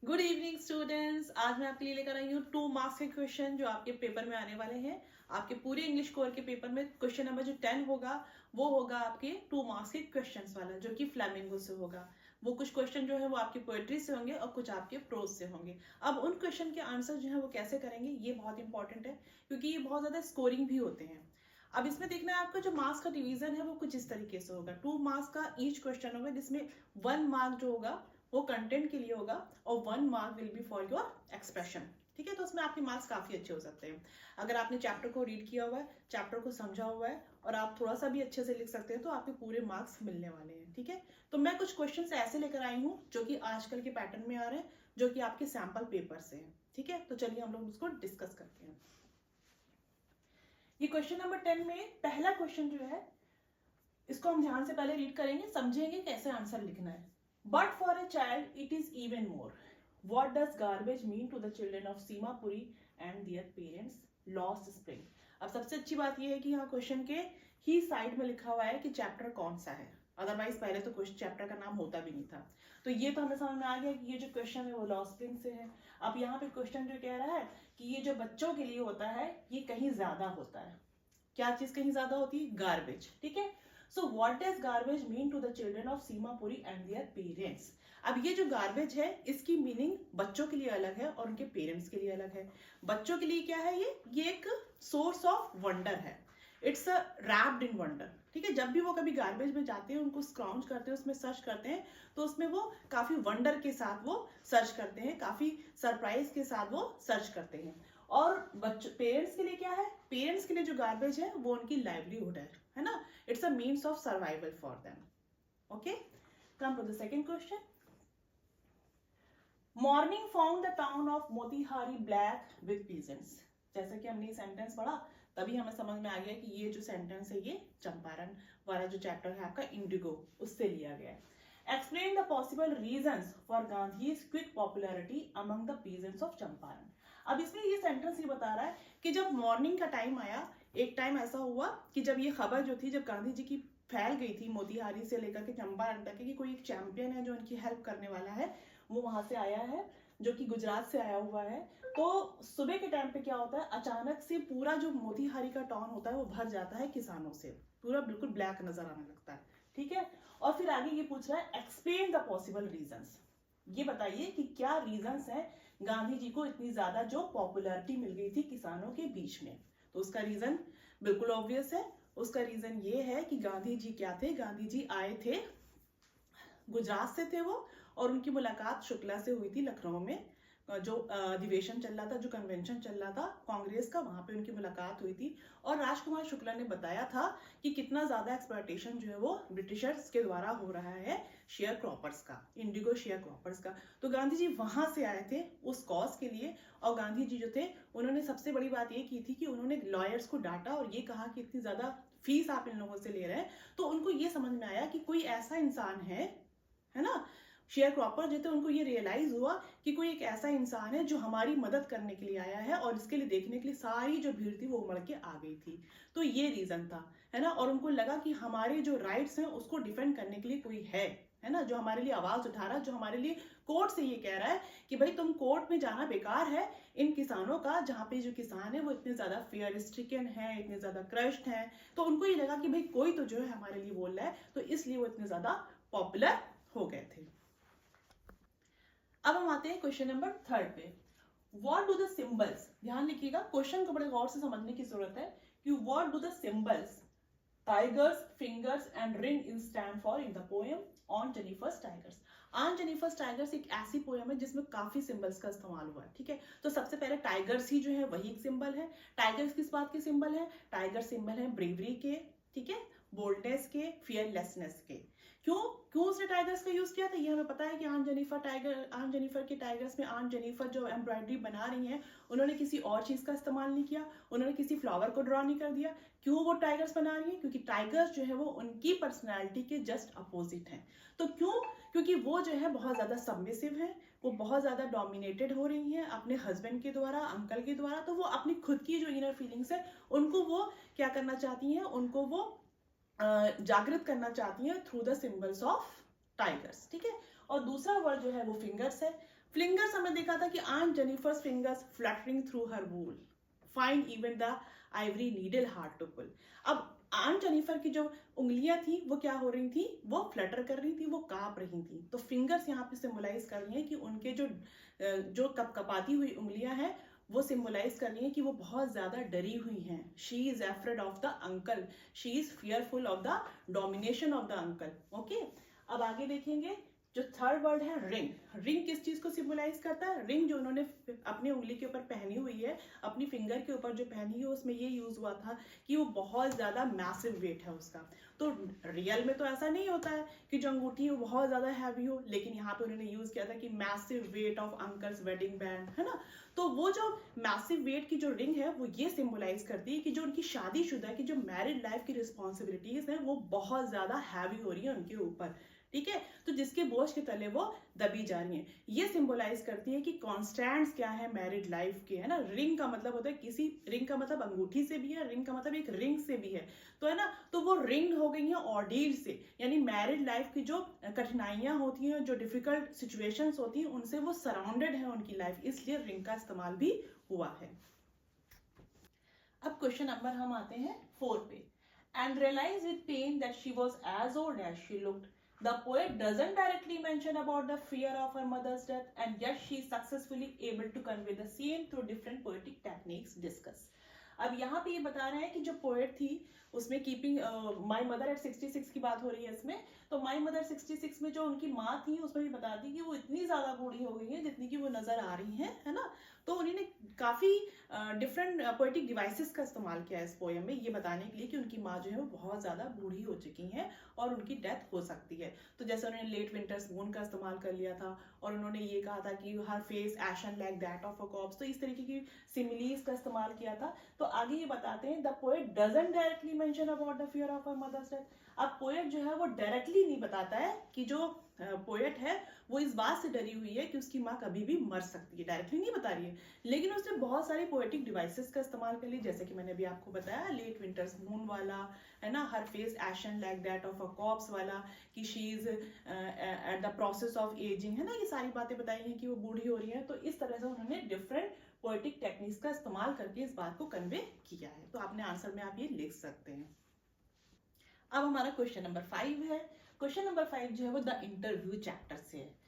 Good evening students. आज मैं आपके लिए लेकर आई हूँ 2 मार्क्स के क्वेश्चन जो आपके पेपर में आने वाले हैं। आपके पूरे इंग्लिश कोर के पेपर में क्वेश्चन नंबर जो 10 होगा वो होगा आपके 2 मार्क्स के क्वेश्चंस वाला, जो कि फ्लैमिंगो से होगा। वो कुछ क्वेश्चन जो है वो आपकी पोएट्री से होंगे और कुछ आपके प्रोज से होंगे। अब उन क्वेश्चन के आंसर जो है वो कैसे करेंगे ये बहुत इंपॉर्टेंट है, क्योंकि ये बहुत ज्यादा स्कोरिंग भी होते हैं। अब इसमें देखना है आपका जो मार्क्स का डिवीजन है वो कुछ इस तरीके से होगा। 2 मार्क्स का ईच क्वेश्चन होगा, जिसमें 1 मार्क जो होगा वो कंटेंट के लिए होगा और 1 mark will be for your expression. ठीक है, तो उसमें आपके मार्क्स काफी अच्छे हो सकते हैं अगर आपने चैप्टर को रीड किया हुआ है, चैप्टर को समझा हुआ है और आप थोड़ा सा भी अच्छे से लिख सकते हैं तो आपके पूरे मार्क्स मिलने वाले हैं। ठीक है, तो मैं कुछ क्वेश्चन ऐसे लेकर आई हूँ जो कि आजकल के पैटर्न में आ रहे हैं, जो कि आपके सैंपल पेपर से हैं। ठीक है, तो चलिए हम लोग उसको डिस्कस करते हैं। ये क्वेश्चन नंबर 10 में पहला क्वेश्चन जो है इसको हम ध्यान से पहले रीड करेंगे, समझेंगे कैसे आंसर लिखना है। But for a child it is even more. What does garbage mean to the children of Simapuri and their parents? Lost spring. अब सबसे अच्छी बात यह है कि यहाँ क्वेश्चन के ही साइड में लिखा हुआ है कि चैप्टर कौन सा है। अदरवाइज पहले तो क्वेश्चन चैप्टर का नाम होता भी नहीं था। तो ये तो हमें समझ में आ गया कि ये जो क्वेश्चन है वो लॉस्ट स्प्रिंग से है। अब यहाँ पे क्वेश्चन जो कह रहा है कि ये जो बच्चों के लिए होता है ये कहीं ज्यादा होता है। क्या चीज कहीं ज्यादा होती है? गार्बेज। ठीक है, so what does garbage mean to the children of Seemapuri and their parents. अब ये जो गार्बेज है इसकी मीनिंग बच्चों के लिए अलग है और उनके पेरेंट्स के लिए अलग है। बच्चों के लिए क्या है? ये एक सोर्स ऑफ वंडर है। It's a wrapped in wonder. ठीक है, जब भी वो कभी गार्बेज में जाते हैं, उनको स्क्राउच करते हैं, उसमें सर्च करते हैं, तो उसमें वो काफी वंडर के साथ वो सर्च करते हैं, काफी सरप्राइज के साथ वो सर्च करते हैं। और बच्चों पेरेंट्स के लिए क्या है? पेरेंट्स के लिए जो गार्बेज है वो उनकी लाइवलीहुड है ना। It's a means of survival for them. Okay, come to the second question. Morning found the town of Motihari black with peasants. जैसा कि हमने ये सेंटेंस पढ़ा तभी हमें समझ में आ गया कि ये जो सेंटेंस है ये चंपारण वाला जो चैप्टर है आपका इंडिगो उससे लिया गया है। Explain the possible reasons for Gandhi's quick popularity among the peasants of Champaran. अब इसमें ये सेंटेंस ये बता रहा है कि जब मॉर्निंग का टाइम आया, एक टाइम ऐसा हुआ कि जब ये खबर जो थी, जब गांधी जी की फैल गई थी मोतीहारी से लेकर के चंपारण तक कि कोई एक चैंपियन है जो उनकी हेल्प करने वाला है, वो वहां से आया है, जो कि गुजरात से आया हुआ है। तो सुबह के टाइम पे क्या होता है, अचानक से पूरा जो मोतीहारी का टाउन होता है वो भर जाता है किसानों से, पूरा बिल्कुल ब्लैक नजर आने लगता है। ठीक है, और फिर आगे ये पूछ रहा है एक्सप्लेन द पॉसिबल रीजंस। ये बताइए कि क्या रीजंस है गांधी जी को इतनी ज्यादा जो पॉपुलैरिटी मिल गई थी किसानों के बीच में। तो उसका रीजन बिल्कुल ऑब्वियस है। उसका रीजन ये है कि गांधी जी क्या थे? गांधी जी आए थे, गुजरात से थे वो, और उनकी मुलाकात शुक्ला से हुई थी लखनऊ में। जो अधिवेशन चल रहा था, जो कन्वेंशन चल रहा था कांग्रेस का, वहां पे उनकी मुलाकात हुई थी। और राजकुमार शुक्ला ने बताया था कि कितना ज्यादा एक्सप्लॉयटेशन जो है वो ब्रिटिशर्स के द्वारा हो रहा है शेयर क्रॉपर्स का, इंडिगो शेयर क्रॉपर्स का। तो गांधी जी वहां से आए थे उस कॉज के लिए। और गांधी जी जो थे उन्होंने सबसे बड़ी बात ये की थी कि उन्होंने लॉयर्स को डांटा और ये कहा कि इतनी ज्यादा फीस आप इन लोगों से ले रहे हैं। तो उनको ये समझ में आया कि कोई ऐसा इंसान है ना, शेयर क्रॉपर जो थे, उनको ये रियलाइज हुआ कि कोई एक ऐसा इंसान है जो हमारी मदद करने के लिए आया है, और इसके लिए देखने के लिए सारी जो भीड़ थी वो उमड़ के आ गई थी। तो ये रीजन था, है ना। और उनको लगा कि हमारे जो राइट्स हैं उसको डिफेंड करने के लिए कोई है ना, जो हमारे लिए आवाज उठा रहा है, जो हमारे लिए कोर्ट से ये कह रहा है कि भाई तुम कोर्ट में जाना बेकार है इन किसानों का, जहाँ पे जो किसान है वो इतने ज्यादा फेयर स्ट्रिकन है, इतने ज्यादा क्रश्ड है। तो उनको ये लगा कि भाई कोई तो जो है हमारे लिए बोल रहा है, तो इसलिए वो इतने ज्यादा पॉपुलर हो गए थे। अब हम आते हैं क्वेश्चन नंबर 3 पे। व्हाट डू द सिंबल्स, ध्यान लिखिएगा, क्वेश्चन को बड़े गौर से समझने की जरूरत है कि what do the symbols tigers, fingers and ring in stand for in the poem on Jennifer's tigers. On Jennifer's tigers एक ऐसी पोएम है जिसमें काफी सिंबल्स का इस्तेमाल हुआ है। ठीक है, तो सबसे पहले टाइगर्स ही जो है वही एक सिंबल है। टाइगर्स किस बात के सिंबल है? टाइगर सिंबल है ब्रेवरी के, ठीक है, बोल्डनेस के, फियरलेसनेस के। क्यों क्यों उसने टाइगर्स का यूज किया था? ये हमें पता है कि आन जेनिफर के टाइगर्स में आन जेनिफर जो एम्ब्रॉयडरी बना रही हैं उन्होंने किसी और चीज का इस्तेमाल नहीं किया, उन्होंने किसी फ्लावर को ड्रॉ नहीं कर दिया। क्यों वो टाइगर्स बना रही है? क्योंकि टाइगर्स जो है वो उनकी पर्सनैलिटी के जस्ट अपोजिट हैं। तो क्यों? क्योंकि वो जो है बहुत ज्यादा सबमिसिव है, वो बहुत ज्यादा डोमिनेटेड हो रही है अपने हस्बैंड के द्वारा, अंकल के द्वारा। तो वो अपनी खुद की जो इनर फीलिंग्स है उनको वो क्या करना चाहती हैं, उनको वो जागृत करना चाहती हैं through the symbols of tigers. ठीक है, और दूसरा वर्ड जो है वो फिंगर्स है। फिंगर्स हमने देखा था कि aunt Jennifer's fingers fluttering through her wool, find even the ivory needle hard to pull. अब आंट जेनिफर की जो उंगलियां थी वो क्या हो रही थी, वो फ्लटर कर रही थी, वो कांप रही थी। तो फिंगर्स यहाँ पे सिंबलाइज कर रही हैं कि उनके जो कपकपाती हुई उंगलियां हैं वो सिंबलाइज कर रही हैं कि वो बहुत ज्यादा डरी हुई हैं। She is afraid of the uncle, she is fearful of the domination of the uncle. Okay, अब आगे देखेंगे जो थर्ड वर्ड है रिंग। रिंग किस चीज को सिंबलाइज करता है? रिंग जो उन्होंने अपनी उंगली के ऊपर पहनी हुई है, अपनी फिंगर के ऊपर जो पहनी है, उसमें ये यूज हुआ था कि वो बहुत ज्यादा मैसिव वेट है उसका। तो रियल में तो ऐसा नहीं होता है कि जो अंगूठी है वो बहुत ज्यादा हैवी हो, लेकिन यहाँ पे उन्होंने यूज किया था कि massive weight of uncle's wedding band, है ना। तो वो जो मैसिव वेट की जो रिंग है वो ये सिंबलाइज करती है कि जो उनकी शादीशुदा की जो मैरिड लाइफ की रिस्पॉन्सिबिलिटीज है वो बहुत ज्यादा हैवी हो रही है उनके ऊपर, ठीक है। तो जिसके बोझ के तले वो दबी जा रही है। ये सिंबलाइज करती है कि कॉन्स्टेंट्स क्या है मैरिड लाइफ के, है ना। रिंग का मतलब होता है किसी, रिंग का मतलब अंगूठी से भी है, रिंग का मतलब एक रिंग से भी है, तो है ना। तो वो रिंग हो गई है ऑर्डील से, यानी मैरिड लाइफ की जो कठिनाइयां होती हैं, जो डिफिकल्ट सिचुएशंस होती हैं, उनसे वो सराउंडेड है उनकी लाइफ, इसलिए रिंग का इस्तेमाल भी हुआ है। अब क्वेश्चन नंबर हम आते हैं 4 पे। And realise with pain that she was as old as she looked. The poet doesn't directly mention about the fear of her mother's death, and yet she is successfully able to convey the same through different poetic techniques discussed. अब यहाँ पे ये बता रहे हैं कि जो poet थी उसमें कीपिंग माई मदर एट 66 की बात हो रही है इसमें। तो माई मदर 66 में जो उनकी माँ थी उसमें भी बता दी कि वो इतनी ज्यादा बूढ़ी हो गई है जितनी कि वो नजर आ रही हैं, है ना। तो उन्होंने काफी डिफरेंट पोएटिक डिवाइसेस का इस्तेमाल किया है इस पोएम में, ये बताने के लिए कि उनकी माँ जो है वो बहुत ज्यादा बूढ़ी हो चुकी हैं और उनकी डेथ हो सकती है। तो जैसे उन्होंने लेट विंटर्स मून का इस्तेमाल कर लिया था, और उन्होंने ये कहा था कि her face ashen like that of a corpse, तो इस तरीके की सिमिलीज का इस्तेमाल किया था। तो आगे ये बताते हैं the poet doesn't directly mention about the fear of her mother's death. अब पोएट जो है वो डायरेक्टली नहीं बताता है कि जो पोएट है वो इस बात से डरी हुई है कि उसकी माँ कभी भी मर सकती है, डायरेक्टली नहीं बता रही है, लेकिन उसने बहुत सारी पोएटिक डिवाइसेस का इस्तेमाल कर लिया, जैसे कि मैंने अभी आपको बताया लेट विंटर्स मून वाला, है ना, her face ashen like that of a corpse वाला, कि she is at the process of ageing, है ना। ये सारी बातें बताई हैं कि वो बूढ़ी हो रही है। तो इस तरह से उन्होंने डिफरेंट पोएटिक टेक्निक्स का इस्तेमाल करके इस बात को कन्वे किया है। तो आपने आंसर में आप ये लिख सकते हैं। अब हमारा क्वेश्चन नंबर 5 है। क्वेश्चन नंबर 5 जो है वो द इंटरव्यू चैप्टर से है।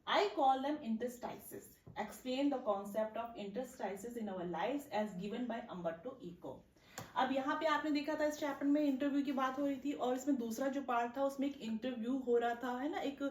I call them interstices. Explain the concept of interstices in our lives as given by Umberto Eco. अब यहाँ पे आपने देखा था इस चैप्टर में इंटरव्यू की बात हो रही थी, और इसमें दूसरा जो पार्ट था उसमें एक इंटरव्यू हो रहा था, है ना, एक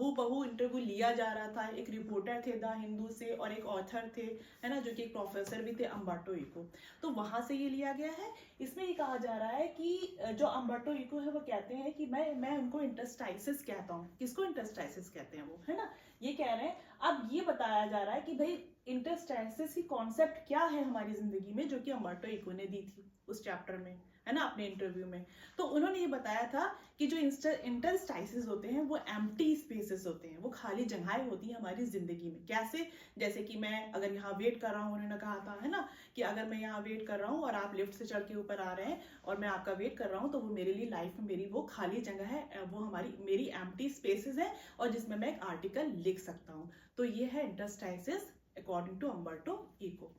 हूबहू इंटरव्यू लिया जा रहा था। एक रिपोर्टर थे द हिंदू से और एक ऑथर थे, है ना, जो कि एक प्रोफेसर भी थे अम्बर्टो इको। तो वहां से ये लिया गया है। इसमें ये कहा जा रहा है कि जो अम्बर्टो इको है वो कहते हैं कि मैं उनको इंटरस्टाइसिस कहता हूँ। किसको इंटरस्टाइसिस कहते हैं वो, है ना, ये कह रहे हैं। अब ये बताया जा रहा है कि भाई इंटरस्टाइसिस की कॉन्सेप्ट क्या है हमारी जिंदगी में, जो कि अम्बर्टो इको ने दी थी उस चैप्टर में, है ना, अपने इंटरव्यू में। तो उन्होंने ये बताया था कि जो इंटरस्टाइसिस होते हैं वो एम्प्टी स्पेसेस होते हैं, वो खाली जगहें होती हैं हमारी जिंदगी में। कैसे? जैसे कि मैं अगर यहाँ वेट कर रहा हूँ, उन्होंने कहा था, है ना, कि अगर मैं यहाँ वेट कर रहा हूँ और आप लिफ्ट से चढ़ के ऊपर आ रहे हैं और मैं आपका वेट कर रहा हूँ, तो वो मेरे लिए लाइफ में मेरी वो खाली जगह है, वो मेरी एम्प्टी स्पेसेस है, और जिसमें मैं एक आर्टिकल लिख सकता हूँ। तो ये है interstices according to Umberto Eco.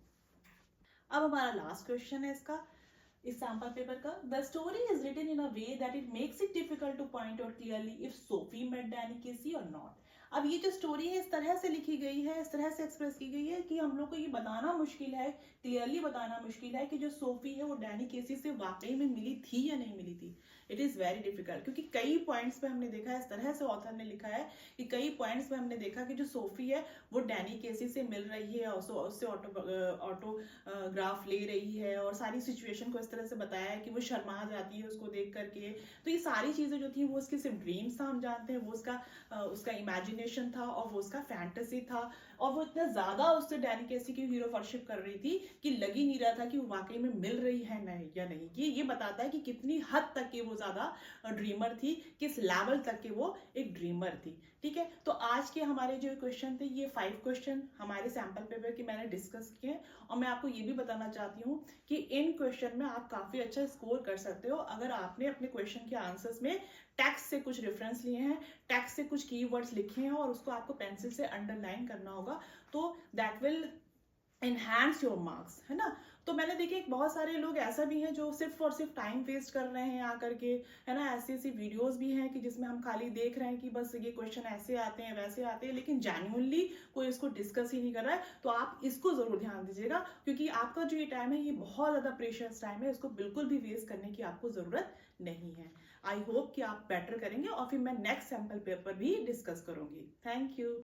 अब हमारा लास्ट क्वेश्चन है इसका, इस सैंपल पेपर का। The story is written in a way that it makes it difficult to point out clearly if Sophie met Danny Casey और नॉट। अब ये जो स्टोरी है इस तरह से लिखी गई है, इस तरह से एक्सप्रेस की गई है कि हम लोग को ये बताना मुश्किल है, क्लियरली बताना मुश्किल है कि जो सोफी है वो डैनी केसी से वाकई में मिली थी या नहीं मिली थी। इट इज वेरी डिफिकल्ट, क्योंकि कई पॉइंट्स पे हमने देखा है, इस तरह से ऑथर ने लिखा है कि कई पॉइंट्स पे हमने देखा कि जो सोफी है वो डैनी केसी से मिल रही है, उससे ऑटोग्राफ ले रही है, और सारी सिचुएशन को इस तरह से बताया है कि वो शर्मा जाती है उसको देख करके। तो ये सारी चीजें जो थी वो उसके सिर्फ ड्रीम्स था, हम जानते हैं, वो उसका इमेजिनेशन था और वो उसका फैंटेसी था, और वो इतना ज्यादा उससे डैनी केसी की हीरो वर्शिप कर रही थी कि लग ही नहीं रहा था कि वो वाकई में मिल रही है नहीं या नहीं। ये बताता है कि कितनी हद तक के वो ज्यादा ड्रीमर थी, किस लेवल तक के वो एक ड्रीमर थी। ठीक है, तो आज के हमारे जो क्वेश्चन थे ये 5 क्वेश्चन हमारे सैंपल पेपर की मैंने डिस्कस किए, और मैं आपको ये भी बताना चाहती हूँ कि इन क्वेश्चन में आप काफी अच्छा स्कोर कर सकते हो अगर आपने अपने क्वेश्चन के आंसर्स में टेक्स्ट से कुछ रेफरेंस लिए हैं, टेक्स्ट से कुछ कीवर्ड्स लिखे हैं और उसको आपको पेंसिल से अंडरलाइन करना होगा, तो that will enhance your marks, है ना। तो मैंने देखिए बहुत सारे लोग ऐसा भी हैं जो सिर्फ और सिर्फ टाइम वेस्ट कर रहे हैं आकर के, है ना। ऐसी ऐसी वीडियोस भी हैं कि जिसमें हम खाली देख रहे हैं कि बस ये क्वेश्चन ऐसे आते हैं वैसे आते हैं, लेकिन जेन्युइनली कोई इसको डिस्कस ही नहीं कर रहा है। तो आप इसको जरूर ध्यान दीजिएगा, क्योंकि आपका जो ये टाइम है ये बहुत ज्यादा प्रेशियस टाइम है, इसको बिल्कुल भी वेस्ट करने की आपको जरूरत नहीं है। आई होप कि आप बेटर करेंगे और फिर मैं नेक्स्ट सैंपल पेपर भी डिस्कस करूंगी। Thank you.